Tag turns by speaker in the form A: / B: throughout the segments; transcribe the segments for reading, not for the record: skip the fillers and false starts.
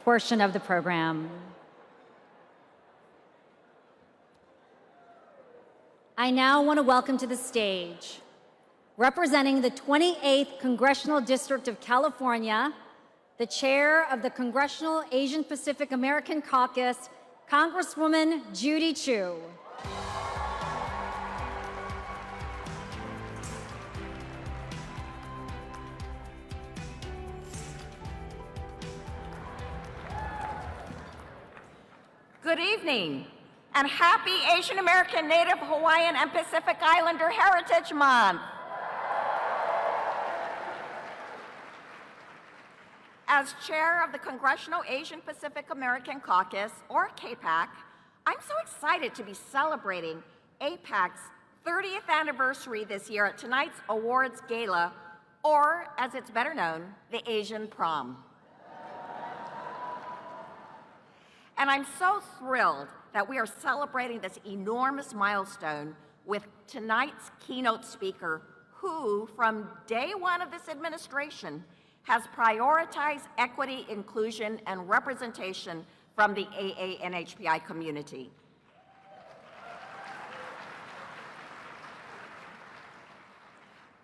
A: portion of the program. I now want to welcome to the stage, representing the 28th Congressional District of California, the chair of the Congressional Asian Pacific American Caucus, Congresswoman Judy Chu.
B: Good evening, and happy Asian American, Native Hawaiian, and Pacific Islander Heritage Month. As chair of the Congressional Asian Pacific American Caucus, or CAPAC, I'm so excited to be celebrating APAC's 30th anniversary this year at tonight's awards gala, or as it's better known, the Asian Prom. And I'm so thrilled that we are celebrating this enormous milestone with tonight's keynote speaker, who, from day one of this administration, has prioritized equity, inclusion, and representation from the AANHPI community.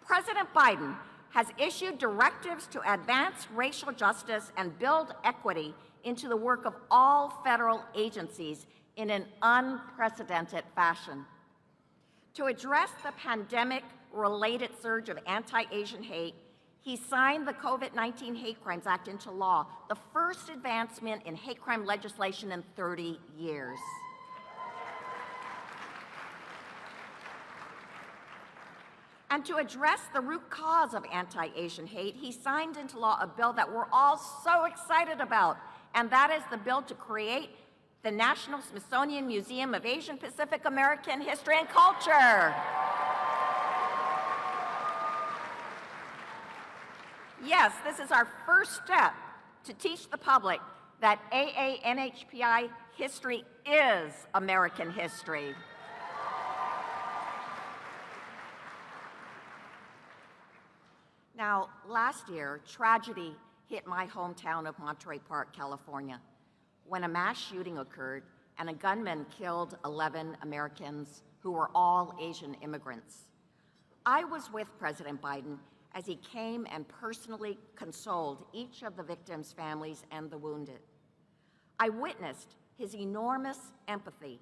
B: President Biden has issued directives to advance racial justice and build equity into the work of all federal agencies in an unprecedented fashion. To address the pandemic-related surge of anti-Asian hate, he signed the COVID-19 Hate Crimes Act into law, the first advancement in hate crime legislation in 30 years. And to address the root cause of anti-Asian hate, he signed into law a bill that we're all so excited about, and that is the bill to create the National Smithsonian Museum of Asian Pacific American History and Culture. Yes, this is our first step to teach the public that AANHPI history is American history. Now, last year, tragedy hit my hometown of Monterey Park, California, when a mass shooting occurred and a gunman killed 11 Americans who were all Asian immigrants. I was with President Biden as he came and personally consoled each of the victims' families and the wounded. I witnessed his enormous empathy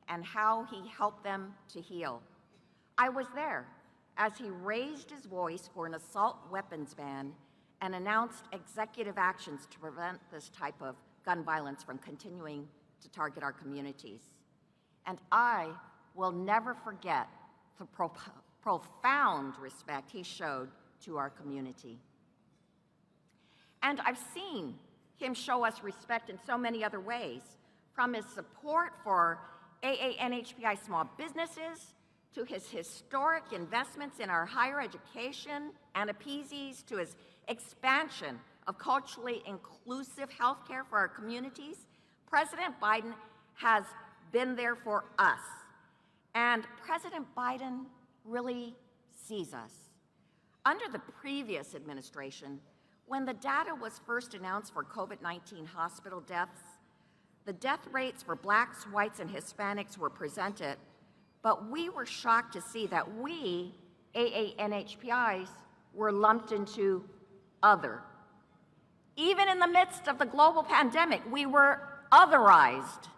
B: and how he helped them to heal. I was there as he raised his voice for an assault weapons ban and announced executive actions to prevent this type of gun violence from continuing to target our communities. And I will never forget the profound respect he showed to our community. And I've seen him show us respect in so many other ways, from his support for AANHPI small businesses, to his historic investments in our higher education and APEASES, to his expansion of culturally inclusive healthcare for our communities. President Biden has been there for us. And President Biden really sees us. Under the previous administration, when the data was first announced for COVID-19 hospital deaths, the death rates for Blacks, whites, and Hispanics were presented, but we were shocked to see that we, AANHPIs, were lumped into other. Even in the midst of the global pandemic, we were otherized.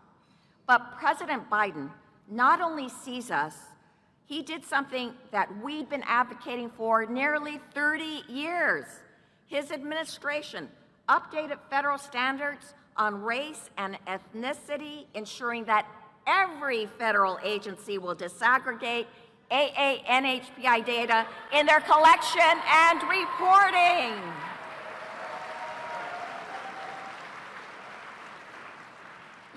B: But President Biden not only sees us, he did something that we'd been advocating for nearly 30 years. His administration updated federal standards on race and ethnicity, ensuring that every federal agency will disaggregate AANHPI data in their collection and reporting.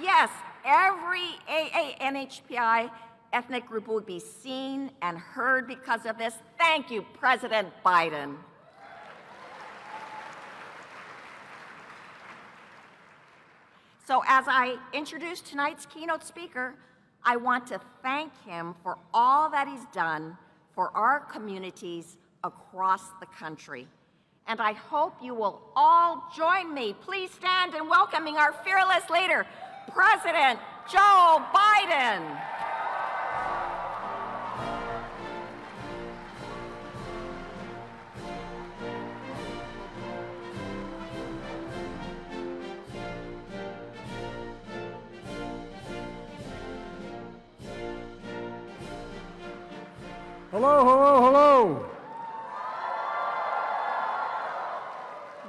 B: Yes, every AANHPI ethnic group will be seen and heard because of this. Thank you, President Biden. So as I introduce tonight's keynote speaker, I want to thank him for all that he's done for our communities across the country. And I hope you will all join me. Please stand in welcoming our fearless leader, President Joe Biden.
C: Hello, hello, hello.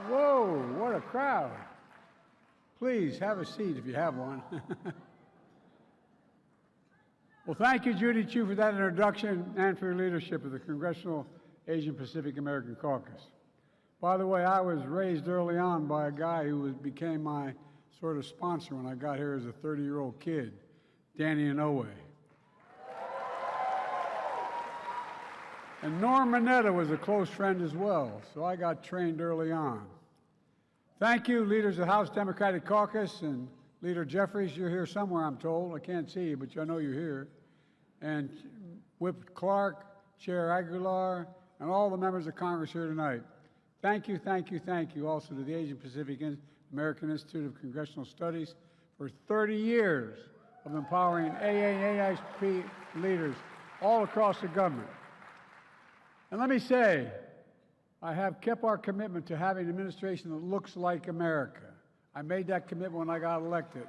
C: Whoa, what a crowd. Please have a seat if you have one. Well, thank you, Judy Chu, for that introduction and for your leadership of the Congressional Asian Pacific American Caucus. By the way, I was raised early on by a guy who became my sort of sponsor when I got here as a 30-year-old kid, Danny Inouye. And Norm Mineta was a close friend as well, so I got trained early on. Thank you, leaders of the House Democratic Caucus, and Leader Jeffries, you're here somewhere, I'm told. I can't see you, but I know you're here. And Whip Clark, Chair Aguilar, and all the members of Congress here tonight. Thank you, thank you, thank you also to the Asian Pacific American Institute of Congressional Studies for 30 years of empowering AA and AIP leaders all across the government. And let me say, I have kept our commitment to having an administration that looks like America. I made that commitment when I got elected.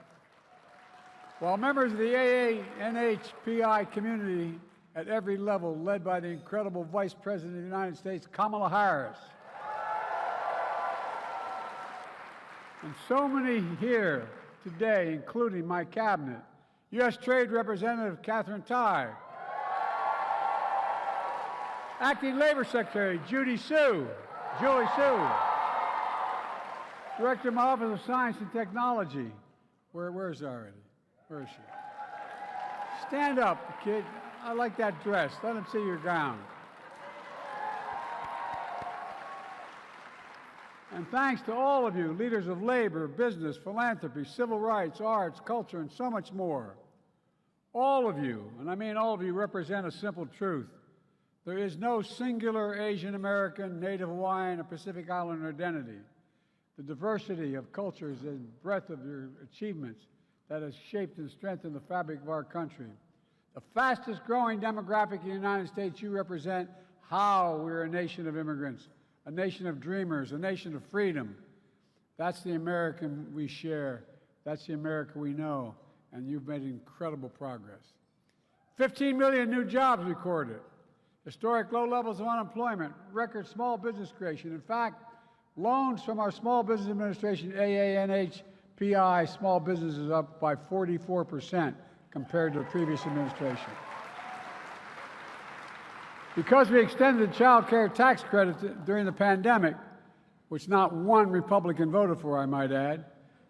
C: While members of the AANHPI community at every level, led by the incredible Vice President of the United States, Kamala Harris, and so many here today, including my cabinet, U.S. Trade Representative Catherine Tai, Acting Labor Secretary Julie Su, Director of my Office of Science and Technology. Where's already? Where is she? Stand up, kid. I like that dress. Let them see your gown. And thanks to all of you, leaders of labor, business, philanthropy, civil rights, arts, culture, and so much more. All of you, and I mean all of you, represent a simple truth. There is no singular Asian American, Native Hawaiian, or Pacific Islander identity. The diversity of cultures and breadth of your achievements that has shaped and strengthened the fabric of our country. The fastest growing demographic in the United States you represent, how we're a nation of immigrants, a nation of dreamers, a nation of freedom. That's the America we share. That's the America we know. And you've made incredible progress. 15 million new jobs recorded. Historic low levels of unemployment, record small business creation. In fact, loans from our Small Business Administration, AANHPI, small businesses up by 44% compared to the previous administration. Because we extended the child care tax credit during the pandemic, which not one Republican voted for, I might add,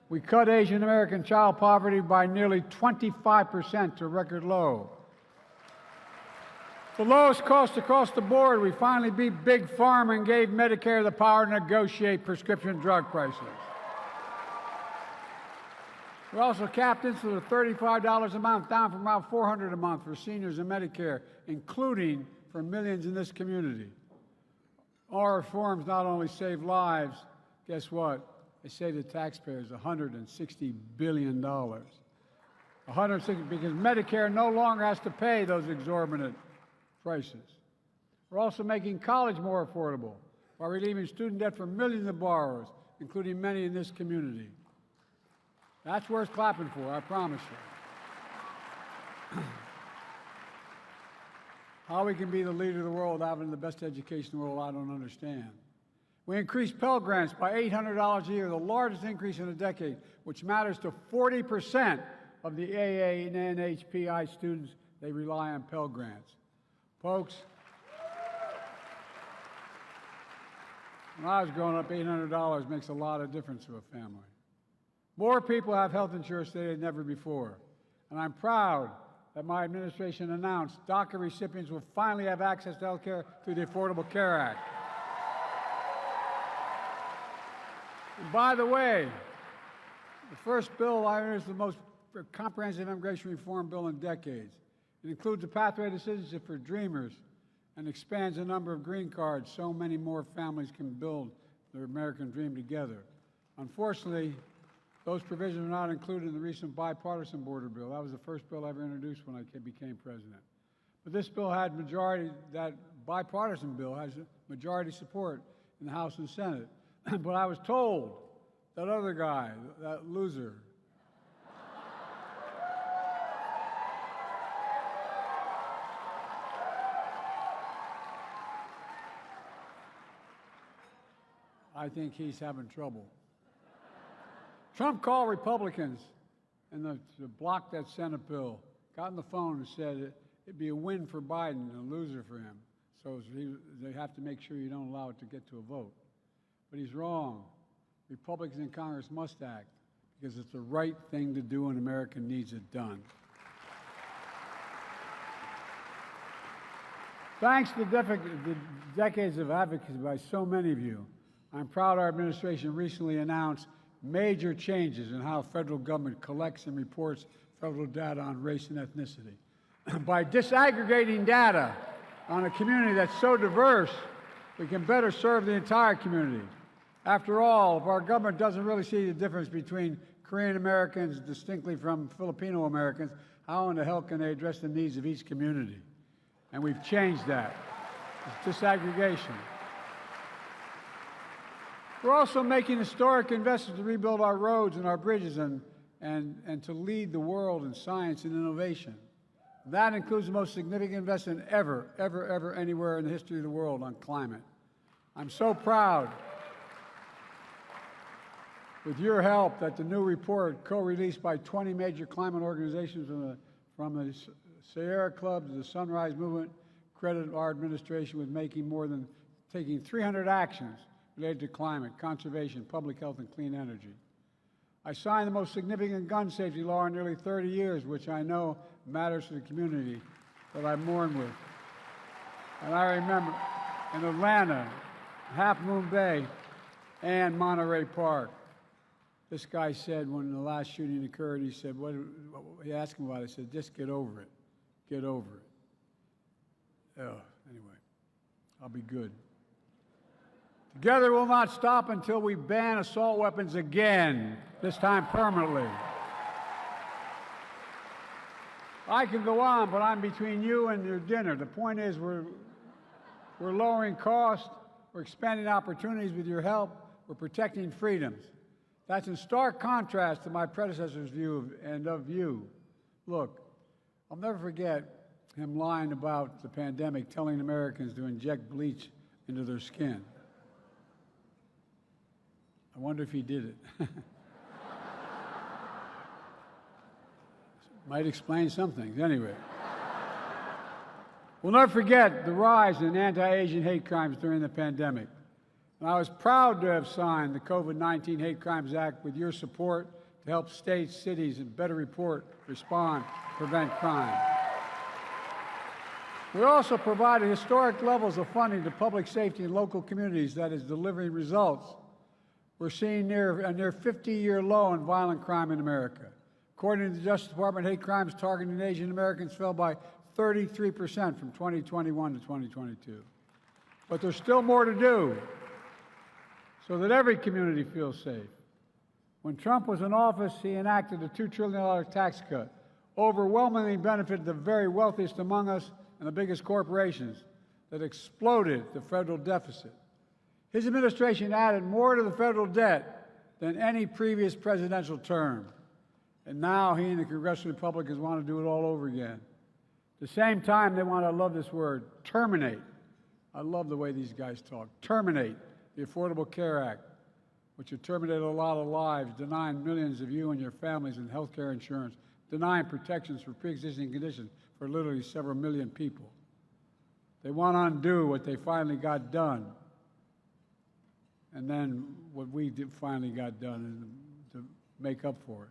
C: we cut Asian American child poverty by nearly 25% to a record low. The lowest cost across the board, we finally beat Big Pharma and gave Medicare the power to negotiate prescription drug prices. We also capped insulin at $35 a month, down from around $400 a month for seniors and Medicare, including for millions in this community. Our reforms not only save lives, guess what? They save the taxpayers $160 billion. $160 because Medicare no longer has to pay those exorbitant prices. We're also making college more affordable by relieving student debt for millions of borrowers, including many in this community. That's worth clapping for, I promise you. How we can be the leader of the world having the best education in the world, I don't understand. We increased Pell Grants by $800 a year, the largest increase in a decade, which matters to 40% of the AA and NHPI students. They rely on Pell Grants. Folks, when I was growing up, $800 makes a lot of difference to a family. More people have health insurance today than ever before. And I'm proud that my administration announced DACA recipients will finally have access to health care through the Affordable Care Act. And by the way, the first bill I introduced is the most comprehensive immigration reform bill in decades. It includes a pathway to citizenship for dreamers and expands the number of green cards so many more families can build the American dream together. Unfortunately, those provisions are not included in the recent bipartisan border bill. That was the first bill I ever introduced when I became president. But this bill had majority, that bipartisan bill has majority support in the House and Senate. But I was told that other guy, that loser, I think he's having trouble. Trump called Republicans and to block that Senate bill, got on the phone and said it'd be a win for Biden and a loser for him. So they have to make sure you don't allow it to get to a vote. But he's wrong. Republicans in Congress must act because it's the right thing to do and America needs it done. Thanks to the decades of advocacy by so many of you, I'm proud our administration recently announced major changes in how federal government collects and reports federal data on race and ethnicity. By disaggregating data on a community that's so diverse, we can better serve the entire community. After all, if our government doesn't really see the difference between Korean Americans distinctly from Filipino Americans, how in the hell can they address the needs of each community? And we've changed that. It's disaggregation. We're also making historic investments to rebuild our roads and our bridges and to lead the world in science and innovation. That includes the most significant investment ever, anywhere in the history of the world on climate. I'm so proud, with your help, that the new report, co-released by 20 major climate organizations from the Sierra Club to the Sunrise Movement, credited our administration with taking 300 actions related to climate, conservation, public health, and clean energy. I signed the most significant gun safety law in nearly 30 years, which I know matters to the community that I mourn with. And I remember in Atlanta, Half Moon Bay, and Monterey Park, this guy said when the last shooting occurred, he said, he asked him about it, he said, just get over it. Get over it. Oh, anyway, I'll be good. Together we'll not stop until we ban assault weapons again, this time permanently. I can go on, but I'm between you and your dinner. The point is we're lowering costs, we're expanding opportunities with your help, we're protecting freedoms. That's in stark contrast to my predecessor's view of you. Look, I'll never forget him lying about the pandemic, telling Americans to inject bleach into their skin. I wonder if he did it. Might explain some things. Anyway. We'll never forget the rise in anti-Asian hate crimes during the pandemic. And I was proud to have signed the COVID-19 Hate Crimes Act with your support to help states, cities, and better report, respond, prevent crime. We also provided historic levels of funding to public safety in local communities that is delivering results. We're seeing a near 50-year low in violent crime in America. According to the Justice Department, hate crimes targeting Asian Americans fell by 33% from 2021 to 2022. But there's still more to do so that every community feels safe. When Trump was in office, he enacted a $2 trillion tax cut, overwhelmingly benefited the very wealthiest among us and the biggest corporations, that exploded the federal deficit. His administration added more to the federal debt than any previous presidential term. And now he and the Congressional Republicans want to do it all over again. At the same time, they want to, I love this word, terminate. I love the way these guys talk. Terminate the Affordable Care Act, which would terminate a lot of lives, denying millions of you and your families in health care insurance, denying protections for pre-existing conditions for literally several million people. They want to undo what they finally got done. And then what we finally got done to make up for it.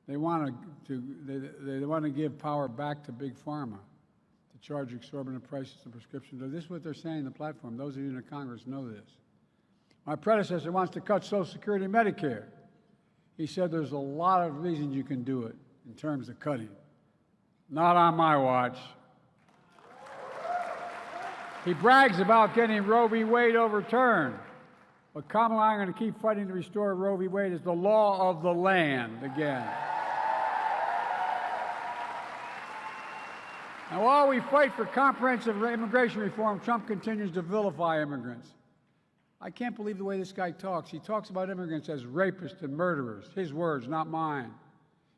C: They want to give power back to Big Pharma to charge exorbitant prices of prescription drugs. This is what they're saying in the platform. Those of you in the Congress know this. My predecessor wants to cut Social Security and Medicare. He said there's a lot of reasons you can do it in terms of cutting. Not on my watch. He brags about getting Roe v. Wade overturned. But Kamala and I are going to keep fighting to restore Roe v. Wade as the law of the land again. And while we fight for comprehensive immigration reform, Trump continues to vilify immigrants. I can't believe the way this guy talks. He talks about immigrants as rapists and murderers. His words, not mine.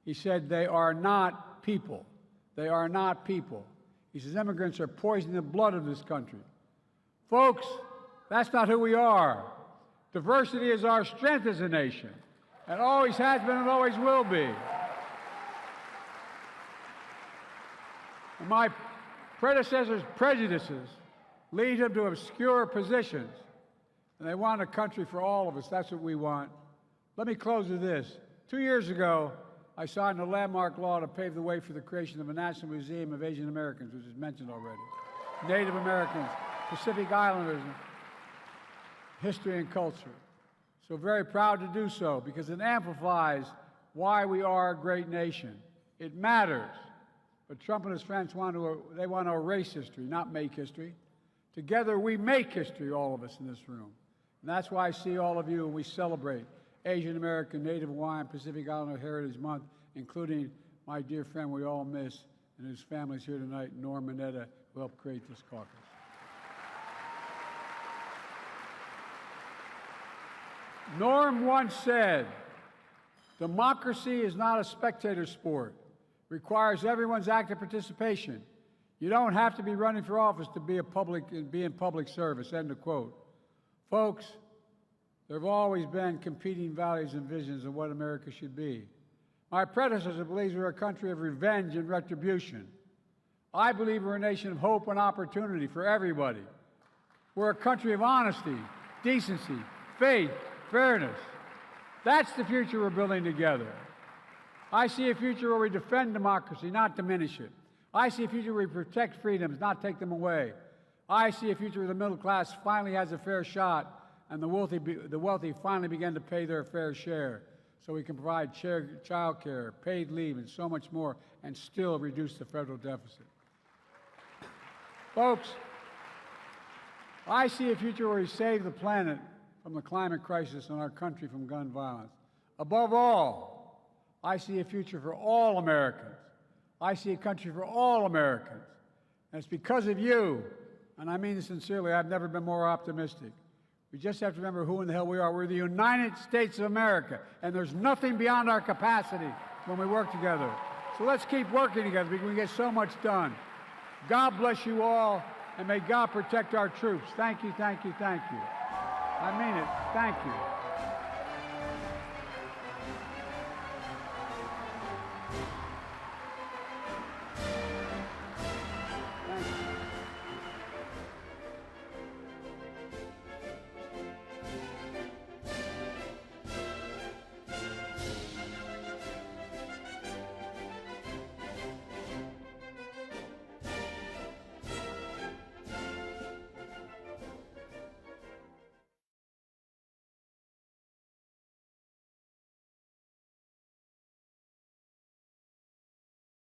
C: He said they are not people. They are not people. He says immigrants are poisoning the blood of this country. Folks, that's not who we are. Diversity is our strength as a nation, and always has been and always will be. And my predecessors' prejudices lead him to obscure positions, and they want a country for all of us. That's what we want. Let me close with this. 2 years ago, I signed a landmark law to pave the way for the creation of a National Museum of Asian Americans, which is mentioned already. Native Americans, Pacific Islanders, history and culture. So very proud to do so because it amplifies why we are a great nation. It matters. But Trump and his friends want to erase history, not make history. Together we make history, all of us in this room. And that's why I see all of you and we celebrate Asian American, Native Hawaiian, Pacific Islander Heritage Month, including my dear friend we all miss and whose family's here tonight, Norm Mineta, who helped create this caucus. Norm once said, democracy is not a spectator sport. It requires everyone's active participation. You don't have to be running for office to be in public service, end of quote. Folks, there have always been competing values and visions of what America should be. My predecessor believes we're a country of revenge and retribution. I believe we're a nation of hope and opportunity for everybody. We're a country of honesty, decency, faith, fairness. That's the future we're building together. I see a future where we defend democracy, not diminish it. I see a future where we protect freedoms, not take them away. I see a future where the middle class finally has a fair shot and the wealthy finally begin to pay their fair share so we can provide child care, paid leave, and so much more, and still reduce the federal deficit. Folks, I see a future where we save the planet from the climate crisis and our country from gun violence. Above all, I see a future for all Americans. I see a country for all Americans. And it's because of you, and I mean this sincerely, I've never been more optimistic. We just have to remember who in the hell we are. We're the United States of America, and there's nothing beyond our capacity when we work together. So let's keep working together because we can get so much done. God bless you all, and may God protect our troops. Thank you, thank you, thank you. I mean it. Thank you.